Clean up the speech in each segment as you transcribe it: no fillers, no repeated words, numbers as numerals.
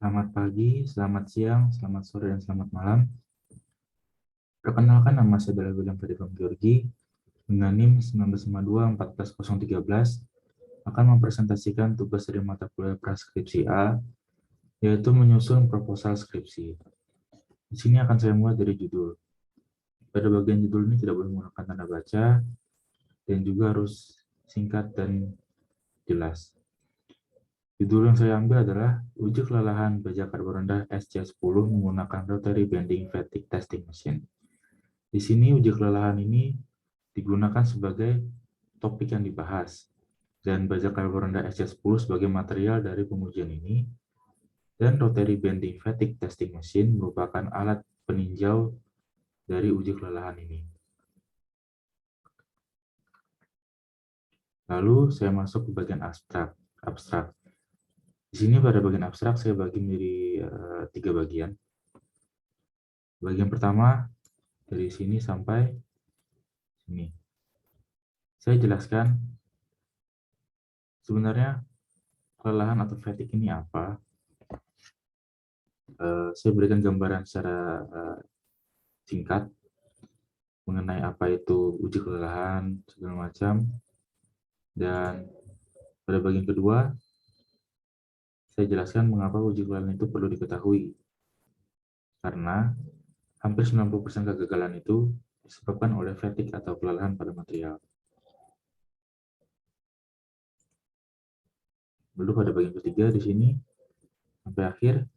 Selamat pagi, selamat siang, selamat sore, dan selamat malam. Perkenalkan, nama saya adalah William Ferdinand Georgi dengan NIM 1952-14013 akan mempresentasikan tugas dari mata kuliah Praskripsi A, yaitu menyusun proposal skripsi. Di sini akan saya mulai dari judul. Pada bagian judul ini tidak boleh menggunakan tanda baca dan juga harus singkat dan jelas. Judul yang saya ambil adalah uji kelelahan baja karbon rendah SC10 menggunakan rotary bending fatigue testing machine. Di sini uji kelelahan ini digunakan sebagai topik yang dibahas, dan baja karbon rendah SC10 sebagai material dari pengujian ini, dan rotary bending fatigue testing machine merupakan alat peninjau dari uji kelelahan ini. Lalu saya masuk ke bagian abstrak. Di sini pada bagian abstrak saya bagi menjadi 3 bagian. Bagian pertama dari sini sampai sini. Saya jelaskan sebenarnya kelelahan atau fatigue ini apa. Saya berikan gambaran secara singkat mengenai apa itu uji kelelahan segala macam, dan pada bagian kedua saya jelaskan mengapa uji kelelahan itu perlu diketahui, karena hampir 90% kegagalan itu disebabkan oleh fatigue atau kelelahan pada material. Lalu pada bagian ketiga di sini sampai akhir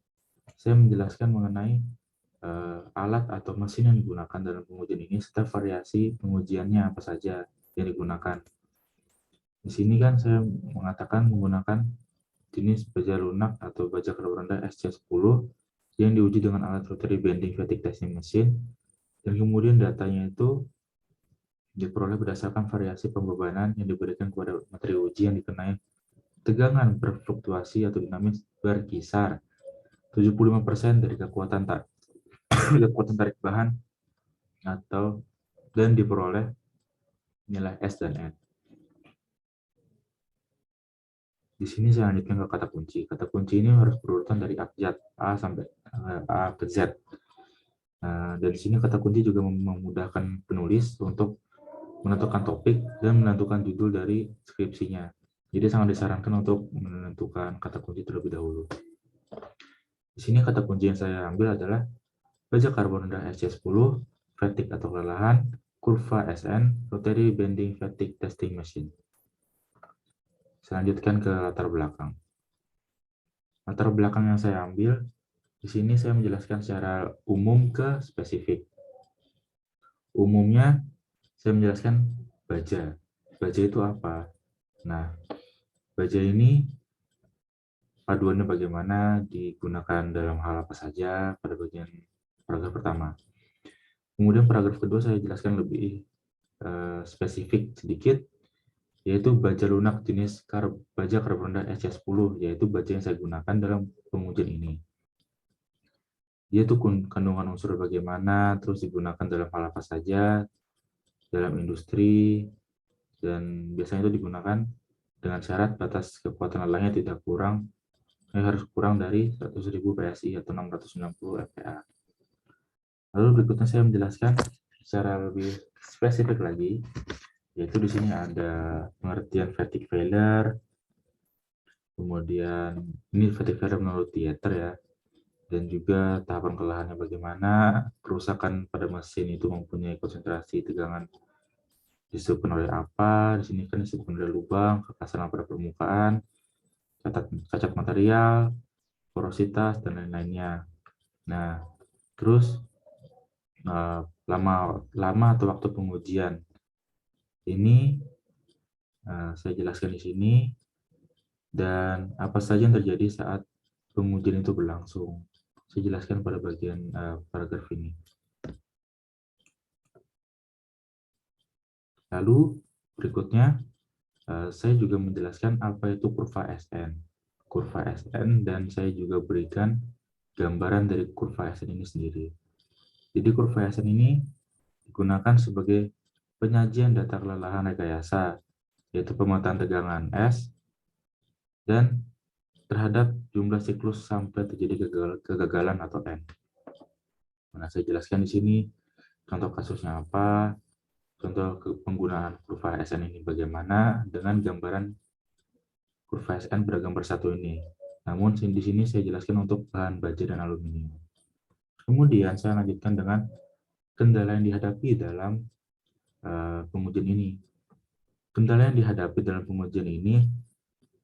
saya menjelaskan mengenai alat atau mesin yang digunakan dalam pengujian ini serta variasi pengujiannya apa saja yang digunakan. Di sini kan saya mengatakan menggunakan jenis baja lunak atau baja karbon rendah SC10 yang diuji dengan alat rotary bending fatigue testing machine, dan kemudian datanya itu diperoleh berdasarkan variasi pembebanan yang diberikan kepada materi uji yang dikenai tegangan berfluktuasi atau dinamis berkisar 75% dari kekuatan tarik bahan atau dan diperoleh nilai S dan N. Di sini saya lanjutkan ke kata kunci. Kata kunci ini harus berurutan dari abjad A sampai A ke Z. Dan di sini kata kunci juga memudahkan penulis untuk menentukan topik dan menentukan judul dari skripsinya. Jadi sangat disarankan untuk menentukan kata kunci terlebih dahulu. Di sini kata kunci yang saya ambil adalah baja karbon rendah SC10, fatigue atau kelelahan, kurva SN, rotary bending fatigue testing machine. Selanjutkan ke latar belakang. Latar belakang yang saya ambil, di sini saya menjelaskan secara umum ke spesifik. Umumnya, saya menjelaskan baja. Baja itu apa? Nah, baja ini paduannya bagaimana, digunakan dalam hal apa saja pada bagian paragraf pertama. Kemudian paragraf kedua saya jelaskan lebih spesifik sedikit, yaitu baja lunak jenis baja karbon rendah SC10, yaitu baja yang saya gunakan dalam pengujian ini. Dia tuh kandungan unsur bagaimana, terus digunakan dalam hal apa saja, dalam industri, dan biasanya itu digunakan dengan syarat batas kekuatan lelahnya tidak harus kurang dari 100.000 PSI atau 690 FPA. Lalu berikutnya saya menjelaskan secara lebih spesifik lagi, yaitu di sini ada pengertian fatigue failure, kemudian ini fatigue failure menurut Dieter ya, dan juga tahapan kelelahannya bagaimana, kerusakan pada mesin itu mempunyai konsentrasi tegangan disebabkan oleh apa, di sini kan disebabkan oleh lubang, kekasaran pada permukaan, cacat material, porositas, dan lain-lainnya. Nah, terus lama atau waktu pengujian ini saya jelaskan di sini, dan apa saja yang terjadi saat pengujian itu berlangsung. Saya jelaskan pada bagian paragraf ini. Lalu berikutnya saya juga menjelaskan apa itu kurva SN. Kurva SN, dan saya juga berikan gambaran dari kurva SN ini sendiri. Jadi kurva SN ini digunakan sebagai penyajian data kelelahan rekayasa, yaitu pemetaan tegangan S dan terhadap jumlah siklus sampai terjadi kegagalan atau N. Nah, saya jelaskan di sini contoh kasusnya apa, contoh penggunaan kurva SN ini bagaimana dengan gambaran kurva SN pada gambar satu ini. Namun di sini saya jelaskan untuk bahan baja dan aluminium. Kemudian saya lanjutkan dengan kendala yang dihadapi dalam pengujian ini. Kendala yang dihadapi dalam pengujian ini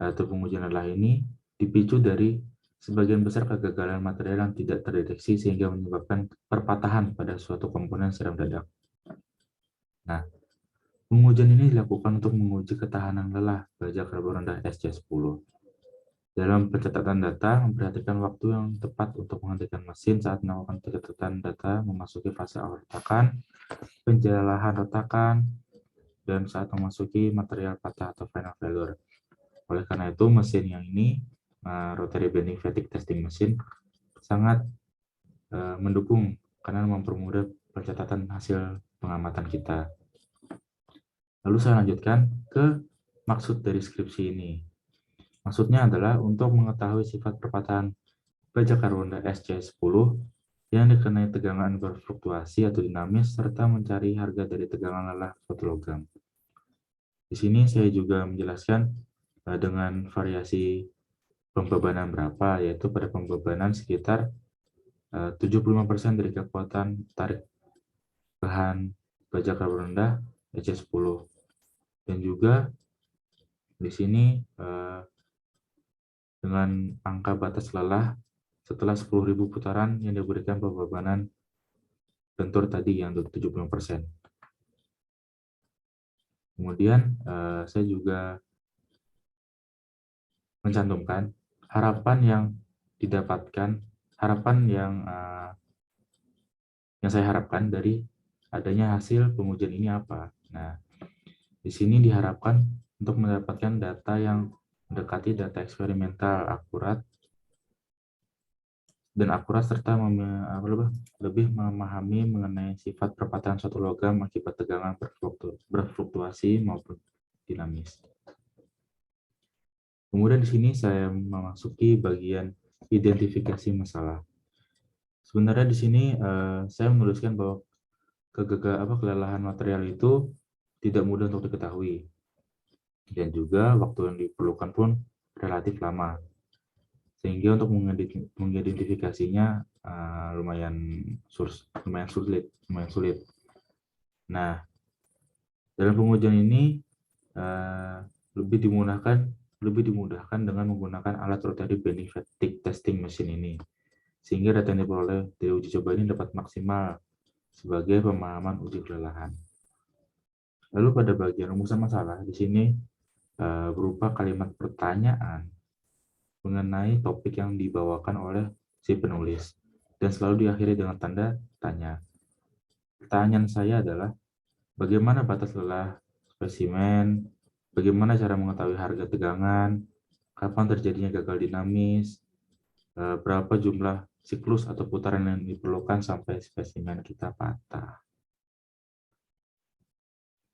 atau pengujian lelah ini dipicu dari sebagian besar kegagalan material yang tidak terdeteksi sehingga menyebabkan perpatahan pada suatu komponen secara mendadak. Nah, pengujian ini dilakukan untuk menguji ketahanan lelah baja karbon rendah SC10. Dalam pencatatan data, memperhatikan waktu yang tepat untuk menghentikan mesin saat melakukan pencatatan data memasuki fase awal retakan, penjelahan retakan, dan saat memasuki material patah atau final failure. Oleh karena itu, mesin yang ini, rotary bending fatigue testing mesin, sangat mendukung karena mempermudah pencatatan hasil pengamatan kita. Lalu saya lanjutkan ke maksud dari skripsi ini. Maksudnya adalah untuk mengetahui sifat perpatahan baja karbon SC10 yang dikenai tegangan berfluktuasi atau dinamis serta mencari harga dari tegangan lelah suatu logam. Di sini saya juga menjelaskan dengan variasi pembebanan berapa, yaitu pada pembebanan sekitar 75% dari kekuatan tarik bahan baja karbon rendah SC10. Dan juga di sini dengan angka batas lelah setelah 10.000 putaran yang diberikan pembebanan bentur tadi yang 75%. Kemudian saya juga mencantumkan harapan yang didapatkan, harapan yang saya harapkan dari adanya hasil pengujian ini apa. Nah, di sini diharapkan untuk mendapatkan data yang mendekati data eksperimental akurat serta lebih memahami mengenai sifat perpatahan suatu logam akibat tegangan berfluktuasi maupun dinamis. Kemudian di sini saya memasuki bagian identifikasi masalah. Sebenarnya di sini saya menuliskan bahwa kelelahan material itu tidak mudah untuk diketahui dan juga waktu yang diperlukan pun relatif lama. Sehingga untuk mengidentifikasinya lumayan sulit. Nah, dalam pengujian ini lebih dimudahkan dengan menggunakan alat rotary bending fatigue testing mesin ini, sehingga data yang diperoleh dari uji coba ini dapat maksimal sebagai pemahaman uji kelelahan. Lalu pada bagian rumusan masalah di sini berupa kalimat pertanyaan mengenai topik yang dibawakan oleh si penulis dan selalu diakhiri dengan tanda tanya. Pertanyaan saya adalah bagaimana batas lelah spesimen, bagaimana cara mengetahui harga tegangan, kapan terjadinya gagal dinamis, berapa jumlah siklus atau putaran yang diperlukan sampai spesimen kita patah.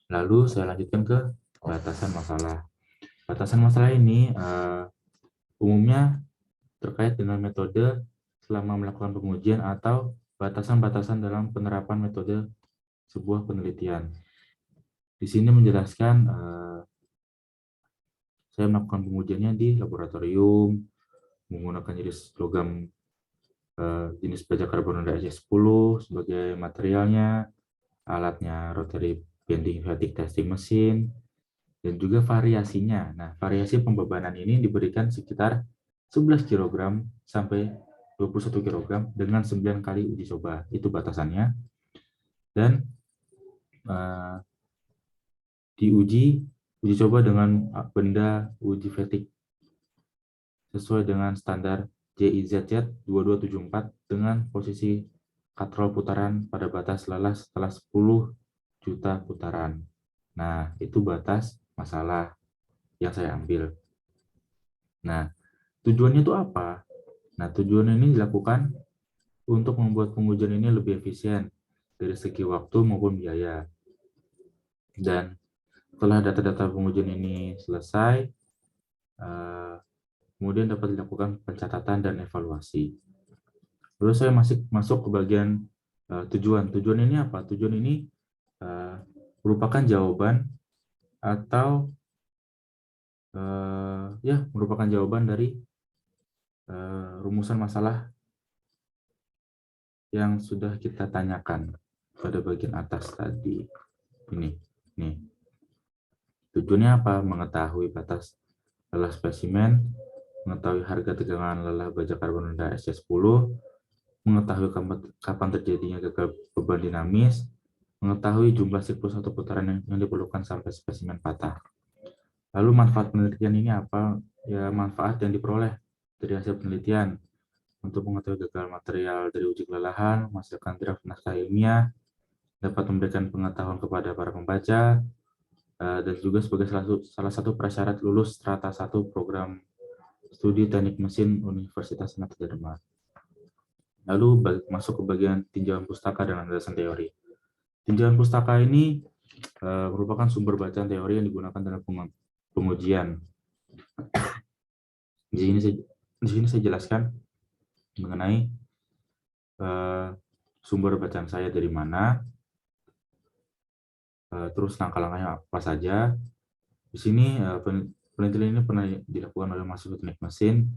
Lalu saya lanjutkan ke batasan masalah. Batasan masalah ini umumnya terkait dengan metode selama melakukan pengujian atau batasan-batasan dalam penerapan metode sebuah penelitian. Di sini menjelaskan saya melakukan pengujiannya di laboratorium menggunakan jenis baja karbon rendah SC10 sebagai materialnya, alatnya rotary bending fatigue testing mesin, dan juga variasinya. Nah, variasi pembebanan ini diberikan sekitar 11 kg sampai 21 kg dengan 9 kali uji coba. Itu batasannya. Dan diuji coba dengan benda uji fatigue sesuai dengan standar JIZZ 2274 dengan posisi katrol putaran pada batas lelah setelah 10 juta putaran. Nah, itu batas masalah yang saya ambil. Nah, tujuannya itu apa? Nah, tujuan ini dilakukan untuk membuat pengujian ini lebih efisien dari segi waktu maupun biaya. Dan setelah data-data pengujian ini selesai, kemudian dapat dilakukan pencatatan dan evaluasi. Lalu saya masuk ke bagian tujuan. Tujuan ini apa? Tujuan ini merupakan jawaban atau merupakan jawaban dari rumusan masalah yang sudah kita tanyakan pada bagian atas tadi. Ini. Tujuannya apa? Mengetahui batas lelah spesimen, mengetahui harga tegangan lelah baja karbon rendah SC10, mengetahui kapan terjadinya gagal beban dinamis, mengetahui jumlah siklus atau putaran yang diperlukan sampai spesimen patah. Lalu manfaat penelitian ini apa? Ya, manfaat yang diperoleh dari hasil penelitian untuk mengetahui gagal material dari uji kelelahan, menghasilkan draft naskah ilmiah, dapat memberikan pengetahuan kepada para pembaca, dan juga sebagai salah satu prasyarat lulus strata 1 program studi teknik mesin Universitas Sanata Dharma. Lalu masuk ke bagian tinjauan pustaka dan landasan teori. Tinjauan pustaka ini merupakan sumber bacaan teori yang digunakan dalam pengujian. Di sini saya jelaskan mengenai sumber bacaan saya dari mana, terus langkah-langkahnya apa saja. Di sini penelitian ini pernah dilakukan oleh mahasiswa teknik mesin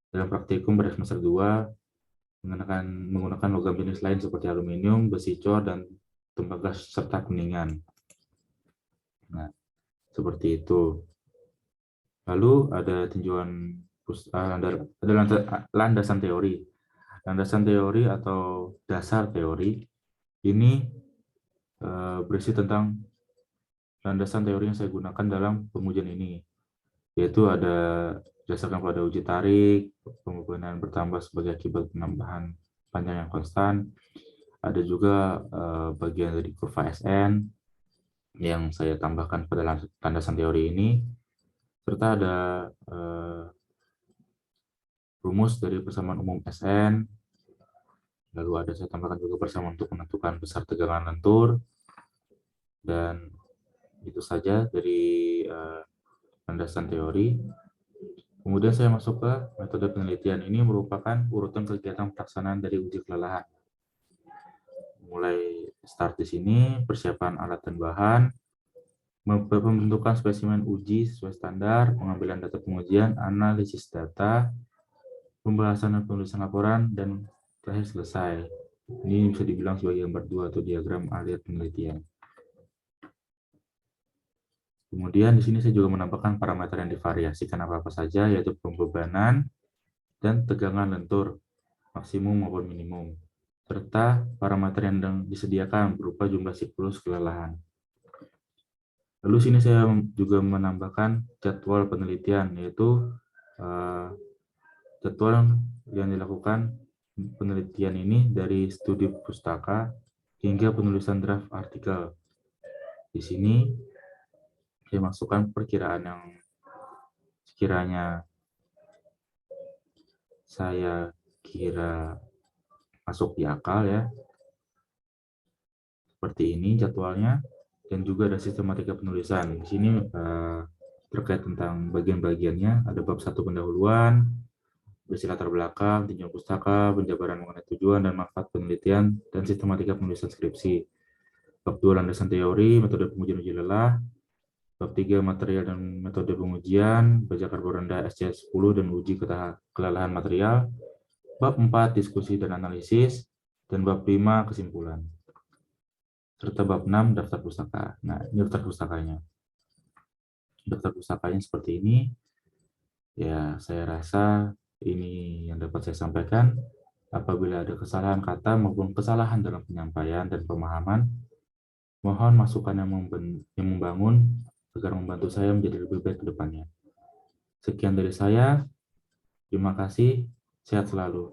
dalam praktikum pada semester 2 menggunakan logam jenis lain seperti aluminium, besi cor, dan tembaga serta kuningan. Nah, seperti itu. Lalu ada tinjauan ada landasan teori. Landasan teori atau dasar teori ini berisi tentang landasan teori yang saya gunakan dalam pengujian ini, yaitu ada berdasarkan pada uji tarik, pembebanan bertambah sebagai akibat penambahan panjang yang konstan. Ada juga bagian dari kurva SN yang saya tambahkan pada landasan teori ini, serta ada rumus dari persamaan umum SN. Lalu ada saya tambahkan juga persamaan untuk menentukan besar tegangan lentur. Dan itu saja dari landasan teori. Kemudian saya masuk ke metode penelitian. Ini merupakan urutan kegiatan pelaksanaan dari uji kelelahan. Mulai start di sini, persiapan alat dan bahan, pembentukan spesimen uji sesuai standar, pengambilan data pengujian, analisis data, pembahasan dan penulisan laporan, dan terakhir selesai. Ini bisa dibilang sebagai gambar 2 atau diagram alur penelitian. Kemudian di sini saya juga menambahkan parameter yang divariasikan apa-apa saja, yaitu pembebanan dan tegangan lentur, maksimum maupun minimum, serta parameter yang disediakan berupa jumlah siklus kelelahan. Lalu sini saya juga menambahkan jadwal penelitian, yaitu jadwal yang dilakukan penelitian ini dari studi pustaka hingga penulisan draft artikel. Di sini saya masukkan perkiraan yang sekiranya saya kira masuk di akal ya. Seperti ini jadwalnya, dan juga ada sistematika penulisan. Di sini terkait tentang bagian-bagiannya, ada bab 1 pendahuluan, berisi latar belakang, tinjauan pustaka, penjabaran mengenai tujuan dan manfaat penelitian, dan sistematika penulisan skripsi. Bab 2 landasan teori, metode pengujian uji lelah. Bab 3 material dan metode pengujian, baja karbon rendah SC10 dan uji kelelahan material. Bab 4 diskusi dan analisis, dan bab 5 kesimpulan. Serta bab 6 daftar pustaka. Nah, ini daftar pustakanya. Daftar pustakanya seperti ini. Ya, saya rasa ini yang dapat saya sampaikan. Apabila ada kesalahan kata maupun kesalahan dalam penyampaian dan pemahaman, mohon masukan yang membangun agar membantu saya menjadi lebih baik ke depannya. Sekian dari saya. Terima kasih. Sehat selalu.